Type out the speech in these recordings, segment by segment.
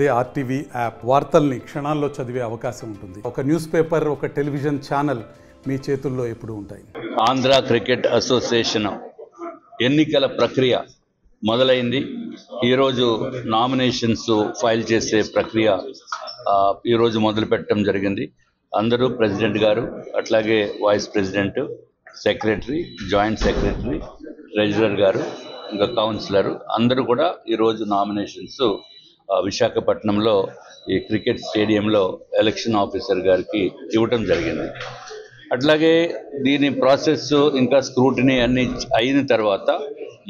అదే RTV app వార్తల్ని క్షణాల్లో చదివే అవకాశం ఉంటుంది. ఒక న్యూస్ పేపర్, ఒక టెలివిజన్ ఛానల్ మీ చేతుల్లో ఎప్పుడూ ఉంటాయి. ఆంధ్ర క్రికెట్ అసోసియేషన్ ఎన్నికల ప్రక్రియ మొదలైంది. ఈరోజు నామినేషన్స్ ఫైల్ చేసే ప్రక్రియ ఈరోజు మొదలు పెట్టడం జరిగింది. అందరూ ప్రెసిడెంట్ గారు, అట్లాగే vice president, secretary, joint secretary, treasurer గారు, ఇంకా కౌన్సిలర్ అందరూ కూడా ఈరోజు నామినేషన్స్ విశాఖపట్నంలో ఈ క్రికెట్ స్టేడియంలో ఎలక్షన్ ఆఫీసర్ గారికి ఇవ్వటం జరిగింది. అట్లాగే దీని ప్రాసెస్ ఇంకా స్క్రూటినీ అన్ని అయిన తర్వాత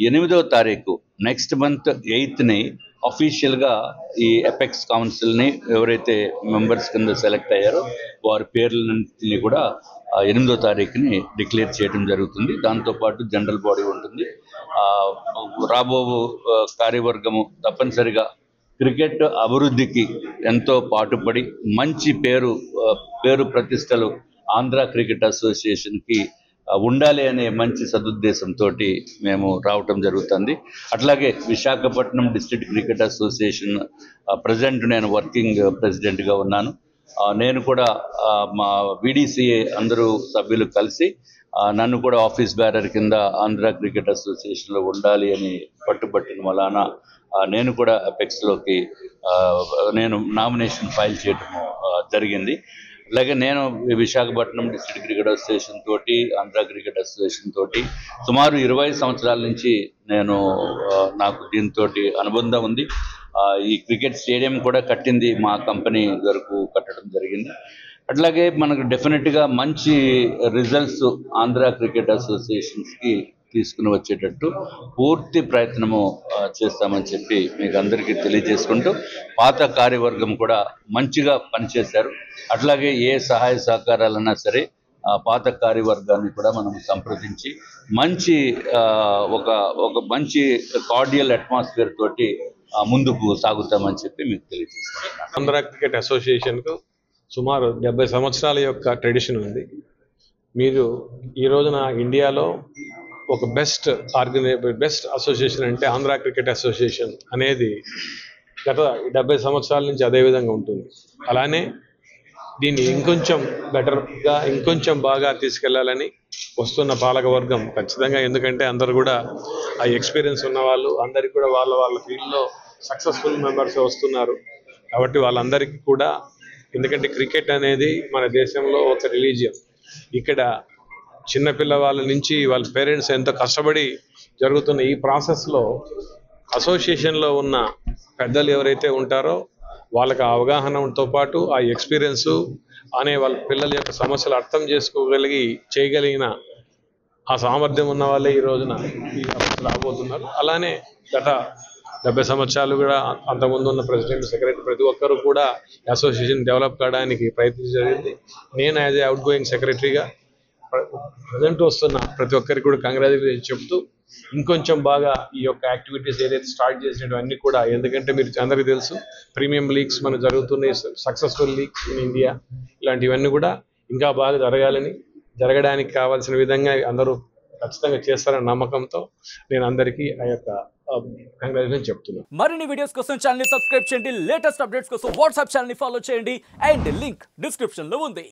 8వ తారీఖు నెక్స్ట్ మంత్ 8ని అఫీషియల్గా ఈ ఎపెక్స్ కౌన్సిల్ని ఎవరైతే మెంబర్స్ కింద సెలెక్ట్ అయ్యారో వారి పేర్లన్నింటినీ కూడా 8వ తారీఖుని డిక్లేర్ చేయడం జరుగుతుంది. దాంతోపాటు జనరల్ బాడీ ఉంటుంది. రాబో కార్యవర్గము తప్పనిసరిగా క్రికెట్ అభివృద్ధికి ఎంతో పాటుపడి మంచి పేరు ప్రతిష్టలు ఆంధ్ర క్రికెట్ అసోసియేషన్కి ఉండాలి అనే మంచి సదుద్దేశంతో మేము రావటం జరుగుతుంది. అట్లాగే Visakhapatnam district cricket association present నేను వర్కింగ్ ప్రెసిడెంట్గా ఉన్నాను. నేను కూడా మా వీడీసీఏ అందరూ సభ్యులు కలిసి నన్ను కూడా ఆఫీస్ బేరర్ కింద ఆంధ్ర క్రికెట్ అసోసియేషన్లో ఉండాలి అని పట్టుబట్టిన వలన నేను కూడా అపెక్స్లోకి నేను నామినేషన్ ఫైల్ చేయడం జరిగింది. అలాగే నేను విశాఖపట్నం డిస్ట్రిక్ట్ క్రికెట్ అసోసియేషన్ తోటి, ఆంధ్ర క్రికెట్ అసోసియేషన్ తోటి సుమారు 20 సంవత్సరాల నుంచి నాకు దీంతో అనుబంధం ఉంది. ఈ క్రికెట్ స్టేడియం కూడా కట్టింది మా కంపెనీ వరకు కట్టడం జరిగింది. అట్లాగే మనకు డెఫినెట్గా మంచి రిజల్ట్స్ ఆంధ్ర క్రికెట్ అసోసియేషన్స్కి తీసుకుని వచ్చేటట్టు పూర్తి ప్రయత్నము చేస్తామని చెప్పి మీకు అందరికీ తెలియజేసుకుంటూ, పాత కార్యవర్గం కూడా మంచిగా పనిచేశారు. అట్లాగే ఏ సహాయ సహకారాలన్నా సరే పాత కార్యవర్గాన్ని కూడా మనం సంప్రదించి మంచి ఒక మంచి కార్డియల్ అట్మాస్ఫియర్ తోటి ముందుకు సాగుతామని చెప్పి మీకు తెలియజేస్తున్నాను. ఆంధ్ర క్రికెట్ అసోసియేషన్కు సుమారు 70 సంవత్సరాల యొక్క ట్రెడిషన్ ఉంది. మీరు ఈ రోజున ఇండియాలో ఒక బెస్ట్ అసోసియేషన్ అంటే ఆంధ్ర క్రికెట్ అసోసియేషన్ అనేది గత 70 సంవత్సరాల నుంచి అదే విధంగా ఉంటుంది. అలానే దీన్ని ఇంకొంచెం బెటర్గా ఇంకొంచెం బాగా తీసుకెళ్లాలని వస్తున్న పాలకవర్గం ఖచ్చితంగా, ఎందుకంటే అందరూ కూడా ఆ ఎక్స్పీరియన్స్ ఉన్న వాళ్ళు, అందరికీ కూడా వాళ్ళ ఫీల్డ్లో సక్సెస్ఫుల్ మెంబర్స్ వస్తున్నారు. కాబట్టి వాళ్ళందరికీ కూడా, ఎందుకంటే క్రికెట్ అనేది మన దేశంలో ఒక రిలీజియన్. ఇక్కడ చిన్నపిల్లవాళ్ళ నుంచి వాళ్ళ పేరెంట్స్ ఎంతో కష్టపడి జరుగుతున్న ఈ ప్రాసెస్లో అసోసియేషన్లో ఉన్న పెద్దలు ఎవరైతే ఉంటారో వాళ్ళకి ఆ అవగాహనతో పాటు ఆ ఎక్స్పీరియన్సు అనే వాళ్ళ పిల్లల యొక్క సమస్యలు అర్థం చేయగలిగిన ఆ సామర్థ్యం ఉన్న వాళ్ళే ఈ రోజున ఈ రాబోతున్నారు. అలానే గత 70 సంవత్సరాలు కూడా అంతకుముందు ఉన్న ప్రెసిడెంట్, సెక్రటరీ ప్రతి ఒక్కరూ కూడా అసోసియేషన్ డెవలప్ కావడానికి ప్రయత్నం జరిగింది. నేను యాజ్ ఏ అవుట్ గోయింగ్ సెక్రటరీగా ప్రజెంట్ వస్తున్న ప్రతి ఒక్కరికి కూడా కంగ్రాచులేషన్ చెప్తూ, ఇంకొంచెం బాగా ఈ యొక్క యాక్టివిటీస్ ఏదైతే స్టార్ట్ చేసినవన్నీ కూడా, ఎందుకంటే మీరు అందరికీ తెలుసు ప్రీమియం లీగ్స్ మనకు జరుగుతున్నాయి, సక్సెస్ఫుల్ లీగ్స్ ఇన్ ఇండియా, ఇలాంటివన్నీ కూడా ఇంకా బాగా జరగడానికి కావాల్సిన విధంగా అందరూ ఖచ్చితంగా చేస్తారన్న నమ్మకంతో నేను అందరికీ ఆ యొక్క కంగ్రాచులేషన్ చెప్తున్నాను. మరిన్ని వీడియోస్ కోసం ఛానల్ ని సబ్స్క్రైబ్ చేయండి. లేటెస్ట్ అప్డేట్స్ కోసం వాట్సాప్ ఛానల్ ని ఫాలో చేయండి. అండ్ లింక్ డిస్క్రిప్షన్ లో ఉంది.